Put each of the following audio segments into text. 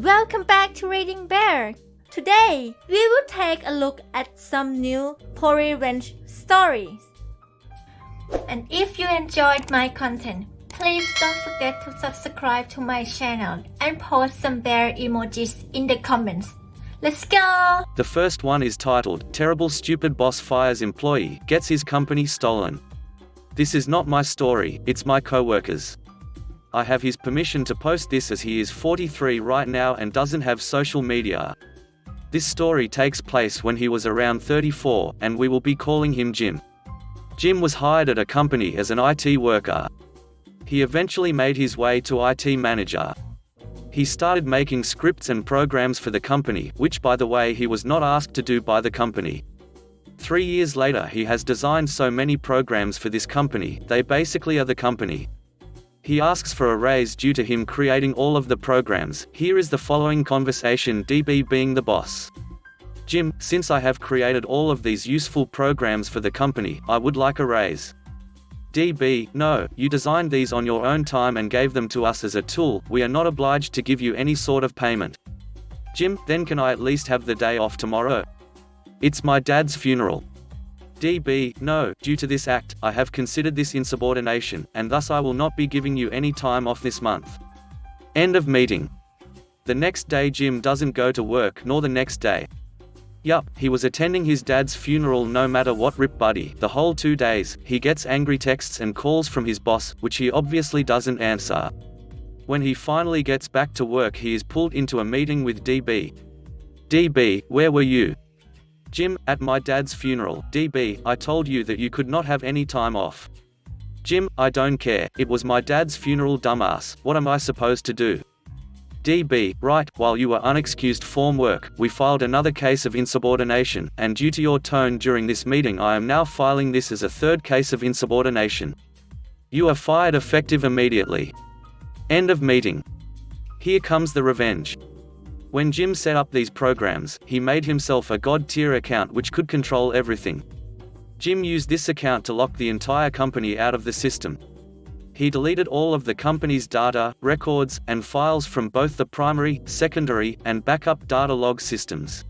Welcome back to Reading Bear. Today, we will take a look at some new revenge stories. And if you enjoyed my content, please don't forget to subscribe to my channel and post some bear emojis in the comments. Let's go! The first one is titled, Terrible Stupid Boss Fires Employee, Gets His Company Stolen. This is not my story, it's my co-worker's. I have his permission to post this as he is 43 right now and doesn't have social media. This story takes place when he was around 34, and we will be calling him Jim. Jim was hired at a company as an IT worker. He eventually made his way to IT manager. He started making scripts and programs for the company, which by the way he was not asked to do by the company. 3 years later he has designed so many programs for this company, they basically are the company. He asks for a raise due to him creating all of the programs. Here is the following conversation, DB being the boss. Jim, since I have created all of these useful programs for the company, I would like a raise. DB, no, you designed these on your own time and gave them to us as a tool, we are not obliged to give you any sort of payment. Jim, then can I at least have the day off tomorrow? It's my dad's funeral. DB, no, due to this act, I have considered this insubordination, and thus I will not be giving you any time off this month. End of meeting. The next day Jim doesn't go to work, nor the next day. Yup, he was attending his dad's funeral no matter what, rip buddy. The whole 2 days, he gets angry texts and calls from his boss, which he obviously doesn't answer. When he finally gets back to work he is pulled into a meeting with DB. DB, where were you? Jim, at my dad's funeral. DB, I told you that you could not have any time off. Jim, I don't care, it was my dad's funeral, dumbass, what am I supposed to do? DB, right, while you were unexcused from work, we filed another case of insubordination, and due to your tone during this meeting I am now filing this as a third case of insubordination. You are fired effective immediately. End of meeting. Here comes the revenge. When Jim set up these programs, he made himself a god-tier account which could control everything. Jim used this account to lock the entire company out of the system. He deleted all of the company's data, records, and files from both the primary, secondary, and backup data log systems.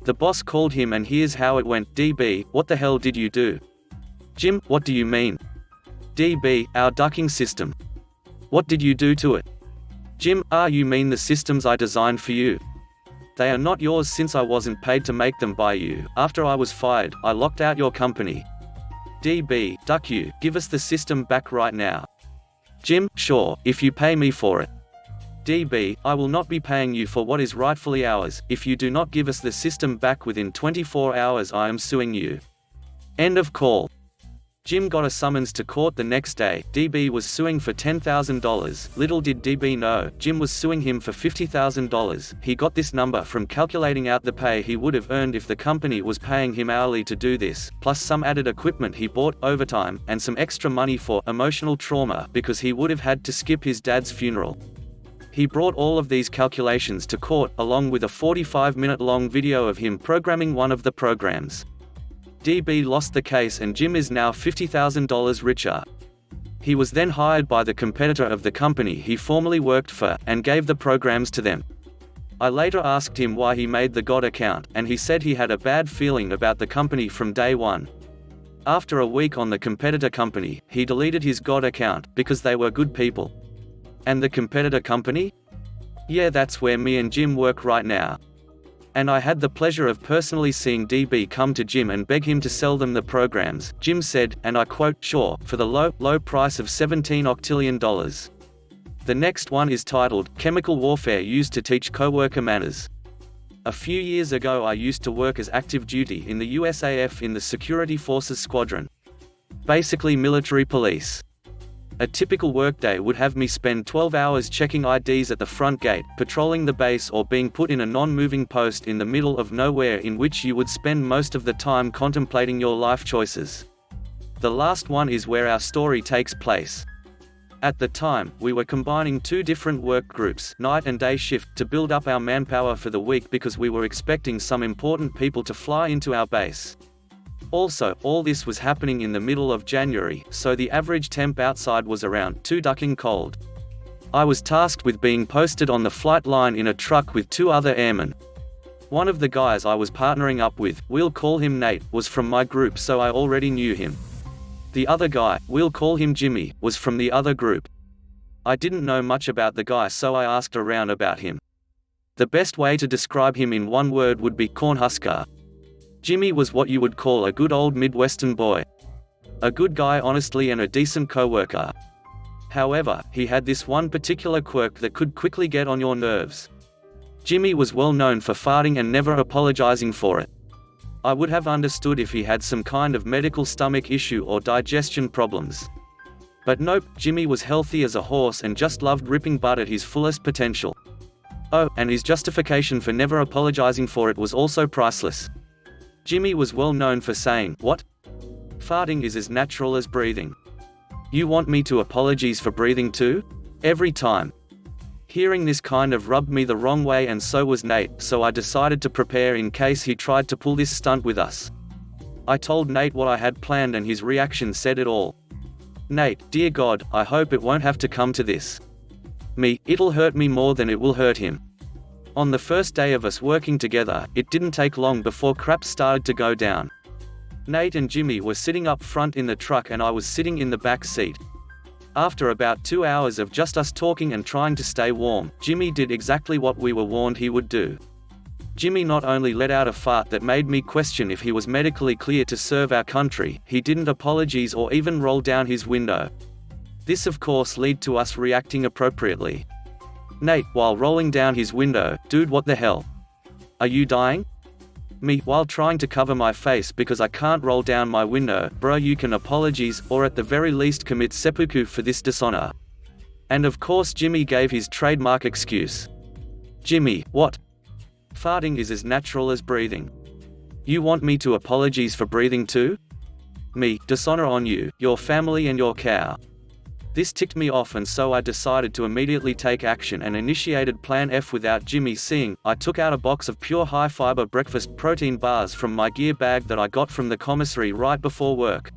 The boss called him and here's how it went. DB, what the hell did you do? Jim, what do you mean? DB, our ducking system. What did you do to it? Jim, you mean the systems I designed for you? They are not yours since I wasn't paid to make them by you. After I was fired, I locked out your company. DB, duck you, give us the system back right now. Jim, sure, if you pay me for it. DB, I will not be paying you for what is rightfully ours. If you do not give us the system back within 24 hours I am suing you. End of call. Jim got a summons to court the next day. DB was suing for $10,000. Little did DB know, Jim was suing him for $50,000. He got this number from calculating out the pay he would have earned if the company was paying him hourly to do this, plus some added equipment he bought, overtime, and some extra money for emotional trauma because he would have had to skip his dad's funeral. He brought all of these calculations to court, along with a 45-minute-long video of him programming one of the programs. DB lost the case and Jim is now $50,000 richer. He was then hired by the competitor of the company he formerly worked for, and gave the programs to them. I later asked him why he made the God account, and he said he had a bad feeling about the company from day one. After a week on the competitor company, he deleted his God account, because they were good people. And the competitor company? Yeah, that's where me and Jim work right now. And I had the pleasure of personally seeing DB come to Jim and beg him to sell them the programs. Jim said, and I quote, sure, for the low price of $17 octillion. The next one is titled, Chemical Warfare Used to Teach Coworker Manners. A few years ago I used to work as active duty in the USAF in the Security Forces Squadron. Basically military police. A typical workday would have me spend 12 hours checking IDs at the front gate, patrolling the base, or being put in a non-moving post in the middle of nowhere in which you would spend most of the time contemplating your life choices. The last one is where our story takes place. At the time, we were combining 2 different work groups, night and day shift, to build up our manpower for the week because we were expecting some important people to fly into our base. Also, all this was happening in the middle of January, so the average temp outside was around 2 ducking cold. I was tasked with being posted on the flight line in a truck with 2 other airmen. One of the guys I was partnering up with, we'll call him Nate, was from my group, so I already knew him. The other guy, we'll call him Jimmy, was from the other group. I didn't know much about the guy, so I asked around about him. The best way to describe him in one word would be Cornhusker. Jimmy was what you would call a good old Midwestern boy. A good guy honestly, and a decent co-worker. However, he had this one particular quirk that could quickly get on your nerves. Jimmy was well known for farting and never apologizing for it. I would have understood if he had some kind of medical stomach issue or digestion problems. But nope, Jimmy was healthy as a horse and just loved ripping butt at his fullest potential. Oh, and his justification for never apologizing for it was also priceless. Jimmy was well known for saying, "What? Farting is as natural as breathing. You want me to apologize for breathing too?" Every time. Hearing this kind of rubbed me the wrong way, and so was Nate, so I decided to prepare in case he tried to pull this stunt with us. I told Nate what I had planned, and his reaction said it all. Nate, dear God, I hope it won't have to come to this. Me, it'll hurt me more than it will hurt him. On the first day of us working together, it didn't take long before crap started to go down. Nate and Jimmy were sitting up front in the truck and I was sitting in the back seat. After about 2 hours of just us talking and trying to stay warm, Jimmy did exactly what we were warned he would do. Jimmy not only let out a fart that made me question if he was medically clear to serve our country, he didn't apologize or even roll down his window. This of course led to us reacting appropriately. Nate, while rolling down his window, "Dude, what the hell? Are you dying?" Me, while trying to cover my face because I can't roll down my window, "Bro, you can apologize, or at the very least commit seppuku for this dishonor." And of course Jimmy gave his trademark excuse. "Jimmy, what? Farting is as natural as breathing. You want me to apologize for breathing too?" Me, "Dishonor on you, your family and your cow." This ticked me off, and so I decided to immediately take action and initiated Plan F without Jimmy seeing. I took out a box of pure high-fiber breakfast protein bars from my gear bag that I got from the commissary right before work.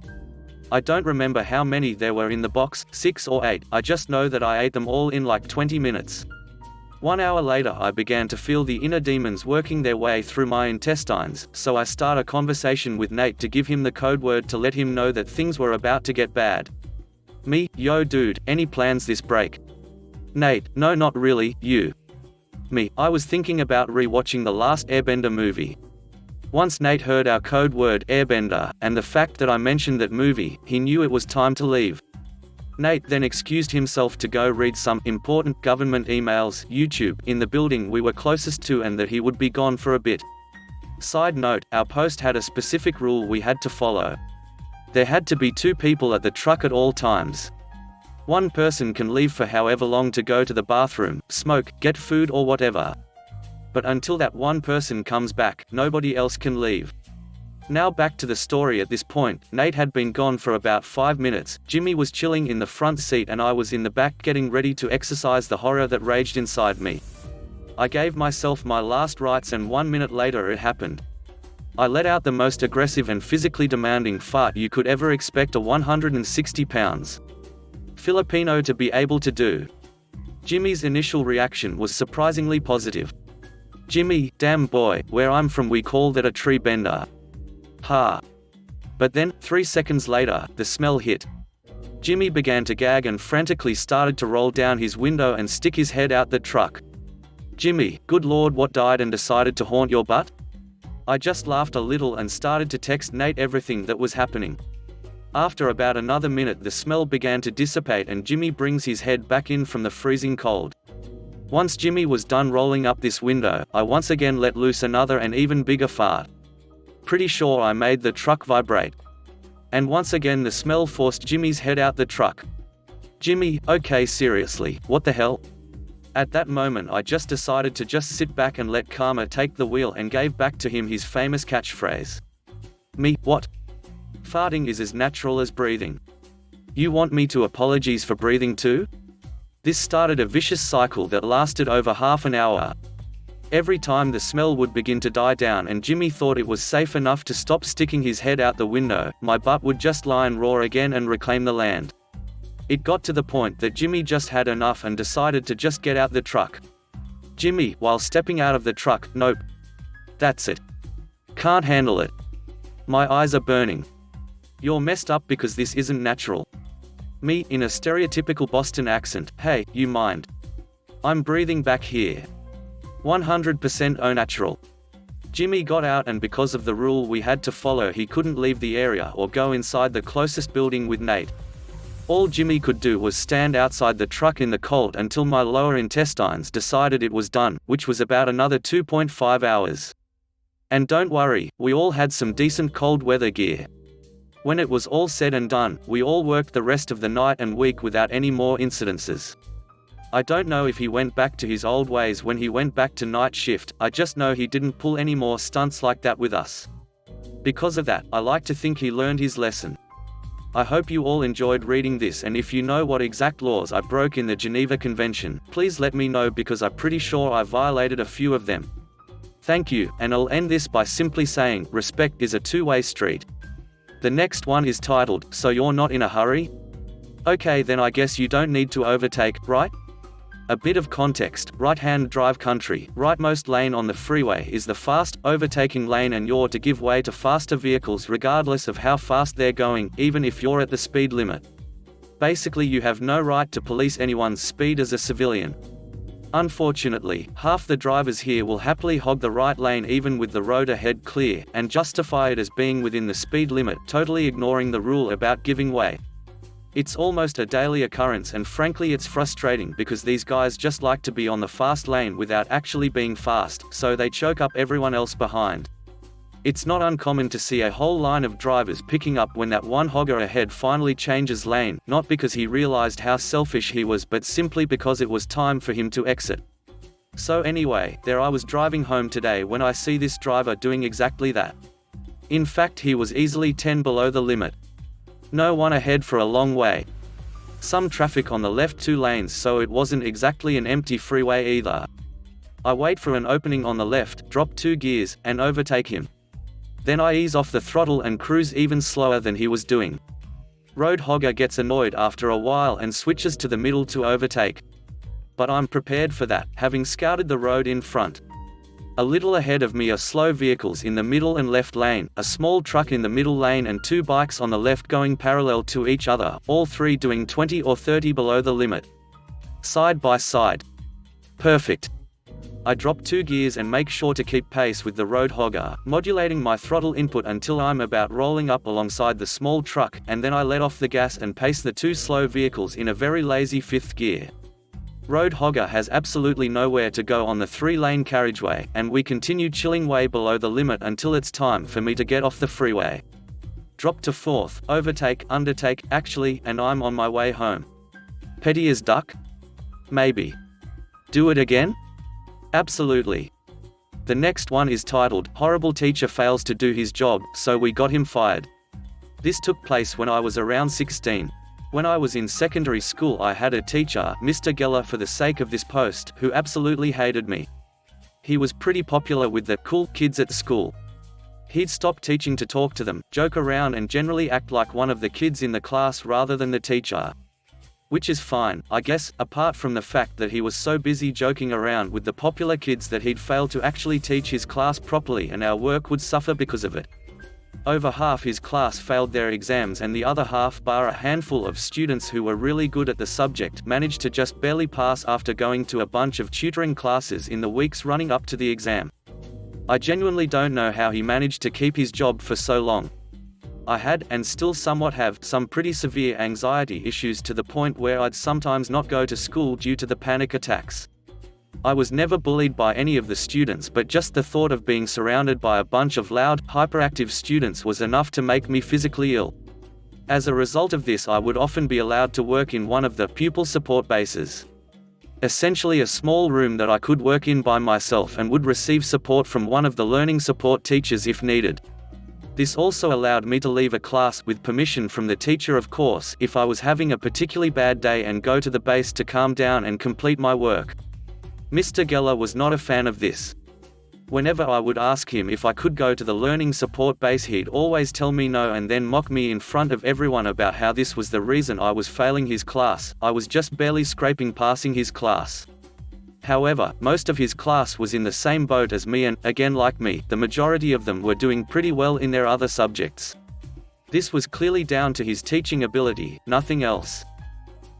I don't remember how many there were in the box, 6 or 8, I just know that I ate them all in like 20 minutes. 1 hour later I began to feel the inner demons working their way through my intestines, so I started a conversation with Nate to give him the code word to let him know that things were about to get bad. Me, "Yo dude, any plans this break?" Nate, "No, not really, you?" Me, "I was thinking about re-watching the last Airbender movie." Once Nate heard our code word, Airbender, and the fact that I mentioned that movie, he knew it was time to leave. Nate then excused himself to go read some important government emails, YouTube, in the building we were closest to, and that he would be gone for a bit. Side note, our post had a specific rule we had to follow. There had to be 2 people at the truck at all times. One person can leave for however long to go to the bathroom, smoke, get food or whatever. But until that one person comes back, nobody else can leave. Now back to the story. At this point, Nate had been gone for about 5 minutes, Jimmy was chilling in the front seat and I was in the back getting ready to exercise the horror that raged inside me. I gave myself my last rites and 1 minute later it happened. I let out the most aggressive and physically demanding fart you could ever expect a 160 pounds Filipino to be able to do. Jimmy's initial reaction was surprisingly positive. "Jimmy, damn boy, where I'm from we call that a tree bender. Ha." But then, 3 seconds later, the smell hit. Jimmy began to gag and frantically started to roll down his window and stick his head out the truck. "Jimmy, good lord, what died and decided to haunt your butt?" I just laughed a little and started to text Nate everything that was happening. After about another minute the smell began to dissipate and Jimmy brings his head back in from the freezing cold. Once Jimmy was done rolling up this window, I once again let loose another and even bigger fart. Pretty sure I made the truck vibrate. And once again the smell forced Jimmy's head out the truck. "Jimmy, okay, seriously, what the hell?" At that moment I just decided to just sit back and let karma take the wheel and gave back to him his famous catchphrase. "Me, what? Farting is as natural as breathing. You want me to apologize for breathing too?" This started a vicious cycle that lasted over half an hour. Every time the smell would begin to die down and Jimmy thought it was safe enough to stop sticking his head out the window, my butt would just lie and roar again and reclaim the land. It got to the point that Jimmy just had enough and decided to just get out the truck. Jimmy, while stepping out of the truck, nope. That's it. Can't handle it. My eyes are burning. You're messed up because this isn't natural. Me, in a stereotypical Boston accent, hey, you mind? I'm breathing back here. 100% au natural. Jimmy got out, and because of the rule we had to follow, he couldn't leave the area or go inside the closest building with Nate. All Jimmy could do was stand outside the truck in the cold until my lower intestines decided it was done, which was about another 2.5 hours. And don't worry, we all had some decent cold weather gear. When it was all said and done, we all worked the rest of the night and week without any more incidences. I don't know if he went back to his old ways when he went back to night shift, I just know he didn't pull any more stunts like that with us. Because of that, I like to think he learned his lesson. I hope you all enjoyed reading this, and if you know what exact laws I broke in the Geneva Convention, please let me know because I'm pretty sure I violated a few of them. Thank you, and I'll end this by simply saying, respect is a two-way street. The next one is titled, So You're Not in a Hurry? Okay, then I guess you don't need to overtake, right? A bit of context, right-hand drive country, rightmost lane on the freeway is the fast, overtaking lane, and you're to give way to faster vehicles regardless of how fast they're going, even if you're at the speed limit. Basically, you have no right to police anyone's speed as a civilian. Unfortunately, half the drivers here will happily hog the right lane even with the road ahead clear, and justify it as being within the speed limit, totally ignoring the rule about giving way. It's almost a daily occurrence, and frankly it's frustrating because these guys just like to be on the fast lane without actually being fast, so they choke up everyone else behind. It's not uncommon to see a whole line of drivers picking up when that one hogger ahead finally changes lane, not because he realized how selfish he was but simply because it was time for him to exit. So anyway, there I was driving home today when I see this driver doing exactly that. In fact, he was easily 10 below the limit. No one ahead for a long way. Some traffic on the left 2 lanes, so it wasn't exactly an empty freeway either. I wait for an opening on the left, drop 2 gears, and overtake him. Then I ease off the throttle and cruise even slower than he was doing. Road hogger gets annoyed after a while and switches to the middle to overtake. But I'm prepared for that, having scouted the road in front. A little ahead of me are slow vehicles in the middle and left lane, a small truck in the middle lane, and 2 bikes on the left going parallel to each other, all 3 doing 20 or 30 below the limit. Side by side. Perfect. I drop 2 gears and make sure to keep pace with the road hogger, modulating my throttle input until I'm about rolling up alongside the small truck, and then I let off the gas and pace the 2 slow vehicles in a very lazy 5th gear. Road hogger has absolutely nowhere to go on the 3-lane carriageway, and we continue chilling way below the limit until it's time for me to get off the freeway. Drop to 4th, overtake, undertake, actually, and I'm on my way home. Petty as duck? Maybe. Do it again? Absolutely. The next one is titled, Horrible Teacher Fails to Do His Job, So We Got Him Fired. This took place when I was around 16. When I was in secondary school, I had a teacher, Mr. Geller for the sake of this post, who absolutely hated me. He was pretty popular with the cool kids at school. He'd stop teaching to talk to them, joke around, and generally act like one of the kids in the class rather than the teacher. Which is fine, I guess, apart from the fact that he was so busy joking around with the popular kids that he'd fail to actually teach his class properly, and our work would suffer because of it. Over half his class failed their exams, and the other half, bar a handful of students who were really good at the subject, managed to just barely pass after going to a bunch of tutoring classes in the weeks running up to the exam. I genuinely don't know how he managed to keep his job for so long. I had, and still somewhat have, some pretty severe anxiety issues to the point where I'd sometimes not go to school due to the panic attacks. I was never bullied by any of the students, but just the thought of being surrounded by a bunch of loud, hyperactive students was enough to make me physically ill. As a result of this, I would often be allowed to work in one of the pupil support bases. Essentially a small room that I could work in by myself and would receive support from one of the learning support teachers if needed. This also allowed me to leave a class, with permission from the teacher of course, if I was having a particularly bad day, and go to the base to calm down and complete my work. Mr. Geller was not a fan of this. Whenever I would ask him if I could go to the learning support base, he'd always tell me no and then mock me in front of everyone about how this was the reason I was failing his class. I was just barely scraping passing his class. However, most of his class was in the same boat as me and, again like me, the majority of them were doing pretty well in their other subjects. This was clearly down to his teaching ability, nothing else.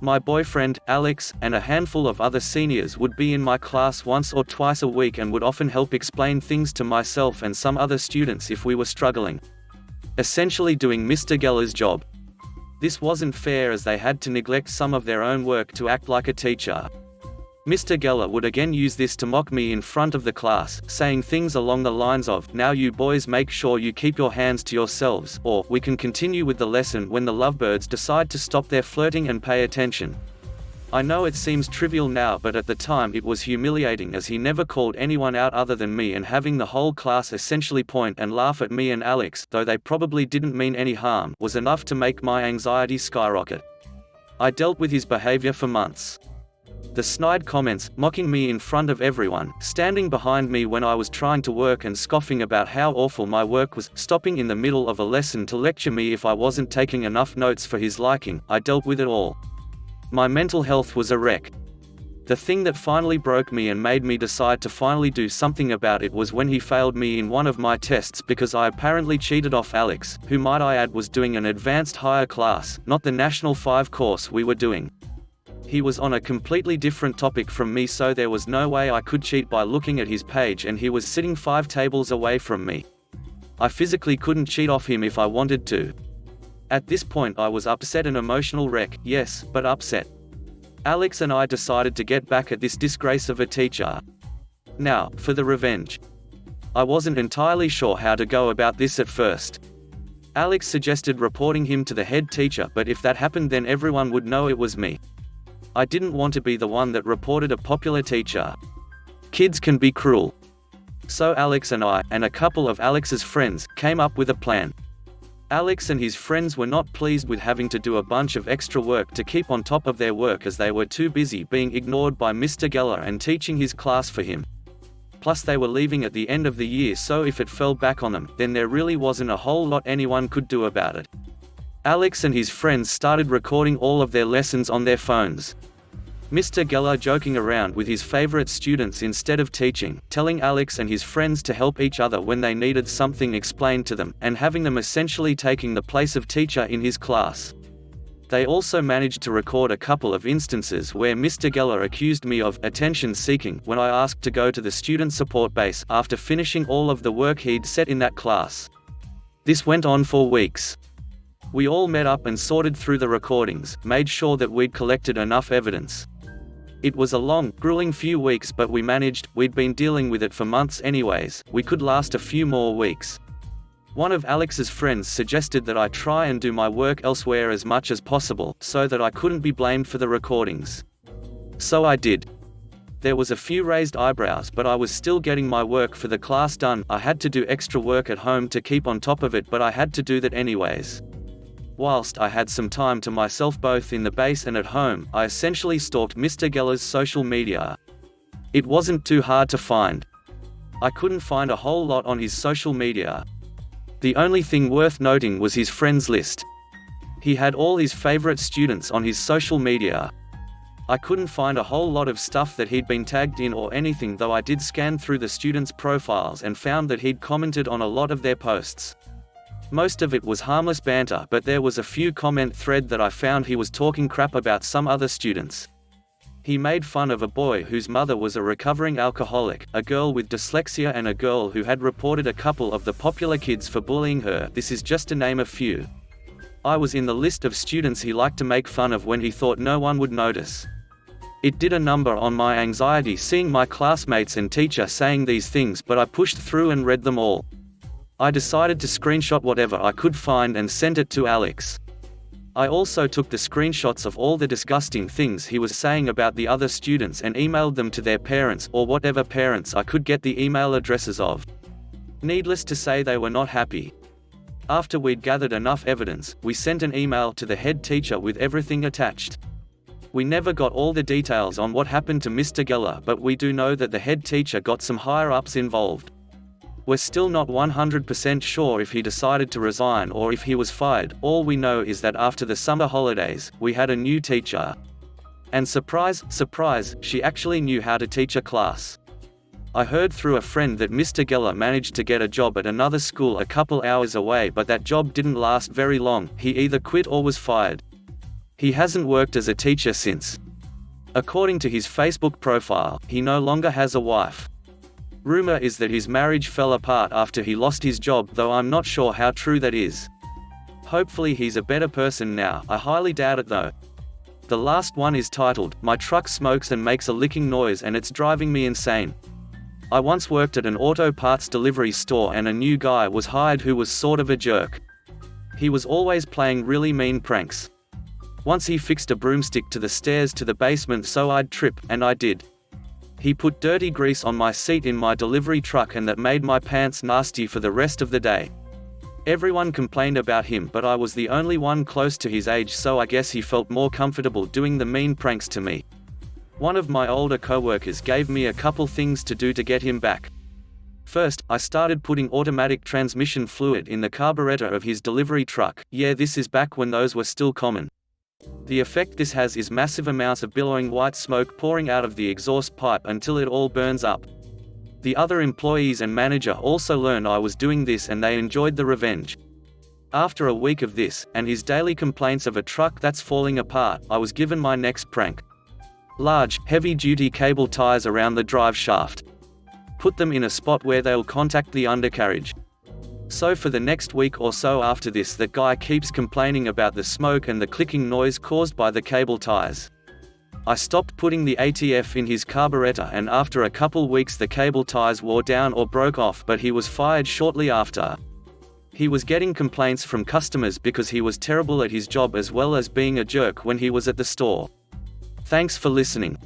My boyfriend, Alex, and a handful of other seniors would be in my class once or twice a week and would often help explain things to myself and some other students if we were struggling. Essentially doing Mr. Geller's job. This wasn't fair as they had to neglect some of their own work to act like a teacher. Mr. Geller would again use this to mock me in front of the class, saying things along the lines of, "Now you boys make sure you keep your hands to yourselves," or, "We can continue with the lesson when the lovebirds decide to stop their flirting and pay attention." I know it seems trivial now, but at the time it was humiliating as he never called anyone out other than me, and having the whole class essentially point and laugh at me and Alex, though they probably didn't mean any harm, was enough to make my anxiety skyrocket. I dealt with his behavior for months. The snide comments, mocking me in front of everyone, standing behind me when I was trying to work and scoffing about how awful my work was, stopping in the middle of a lesson to lecture me if I wasn't taking enough notes for his liking. I dealt with it all. My mental health was a wreck. The thing that finally broke me and made me decide to finally do something about it was when he failed me in one of my tests because I apparently cheated off Alex, who might I add was doing an advanced higher class, not the National 5 course we were doing. He was on a completely different topic from me, so there was no way I could cheat by looking at his page, and he was sitting 5 tables away from me. I physically couldn't cheat off him if I wanted to. At this point I was upset, an emotional wreck, yes, but upset. Alex and I decided to get back at this disgrace of a teacher. Now, for the revenge. I wasn't entirely sure how to go about this at first. Alex suggested reporting him to the head teacher, but if that happened then everyone would know it was me. I didn't want to be the one that reported a popular teacher. Kids can be cruel. So Alex and I, and a couple of Alex's friends, came up with a plan. Alex and his friends were not pleased with having to do a bunch of extra work to keep on top of their work, as they were too busy being ignored by Mr. Geller and teaching his class for him. Plus they were leaving at the end of the year, so if it fell back on them, then there really wasn't a whole lot anyone could do about it. Alex and his friends started recording all of their lessons on their phones. Mr. Geller joking around with his favorite students instead of teaching, telling Alex and his friends to help each other when they needed something explained to them, and having them essentially taking the place of teacher in his class. They also managed to record a couple of instances where Mr. Geller accused me of attention-seeking when I asked to go to the student support base after finishing all of the work he'd set in that class. This went on for weeks. We all met up and sorted through the recordings, made sure that we'd collected enough evidence. It was a long, grueling few weeks, but we managed. We'd been dealing with it for months anyways, we could last a few more weeks. One of Alex's friends suggested that I try and do my work elsewhere as much as possible, so that I couldn't be blamed for the recordings. So I did. There was a few raised eyebrows, but I was still getting my work for the class done. I had to do extra work at home to keep on top of it, but I had to do that anyways. Whilst I had some time to myself both in the base and at home, I essentially stalked Mr. Geller's social media. It wasn't too hard to find. I couldn't find a whole lot on his social media. The only thing worth noting was his friends list. He had all his favorite students on his social media. I couldn't find a whole lot of stuff that he'd been tagged in or anything, though I did scan through the students' profiles and found that he'd commented on a lot of their posts. Most of it was harmless banter, but there was a few comment thread that I found he was talking crap about some other students. He made fun of a boy whose mother was a recovering alcoholic, a girl with dyslexia, and a girl who had reported a couple of the popular kids for bullying her. This is just to name a few. I was in the list of students he liked to make fun of when he thought no one would notice. It did a number on my anxiety seeing my classmates and teacher saying these things, but I pushed through and read them all. I decided to screenshot whatever I could find and sent it to Alex. I also took the screenshots of all the disgusting things he was saying about the other students and emailed them to their parents, or whatever parents I could get the email addresses of. Needless to say, they were not happy. After we'd gathered enough evidence, we sent an email to the head teacher with everything attached. We never got all the details on what happened to Mr. Geller, but we do know that the head teacher got some higher-ups involved. We're still not 100% sure if he decided to resign or if he was fired. All we know is that after the summer holidays, we had a new teacher. And surprise, surprise, she actually knew how to teach a class. I heard through a friend that Mr. Geller managed to get a job at another school a couple hours away, but that job didn't last very long. He either quit or was fired. He hasn't worked as a teacher since. According to his Facebook profile, he no longer has a wife. Rumor is that his marriage fell apart after he lost his job, though I'm not sure how true that is. Hopefully he's a better person now. I highly doubt it though. The last one is titled, "My truck smokes and makes a licking noise and it's driving me insane." I once worked at an auto parts delivery store and a new guy was hired who was sort of a jerk. He was always playing really mean pranks. Once he fixed a broomstick to the stairs to the basement so I'd trip, and I did. He put dirty grease on my seat in my delivery truck and that made my pants nasty for the rest of the day. Everyone complained about him, but I was the only one close to his age, so I guess he felt more comfortable doing the mean pranks to me. One of my older coworkers gave me a couple things to do to get him back. First, I started putting automatic transmission fluid in the carburetor of his delivery truck. Yeah, this is back when those were still common. The effect this has is massive amounts of billowing white smoke pouring out of the exhaust pipe until it all burns up. The other employees and manager also learned I was doing this and they enjoyed the revenge. After a week of this, and his daily complaints of a truck that's falling apart, I was given my next prank. Large, heavy-duty cable ties around the drive shaft. Put them in a spot where they'll contact the undercarriage. So for the next week or so after this, that guy keeps complaining about the smoke and the clicking noise caused by the cable ties. I stopped putting the ATF in his carburetor and after a couple weeks the cable ties wore down or broke off, but he was fired shortly after. He was getting complaints from customers because he was terrible at his job as well as being a jerk when he was at the store. Thanks for listening.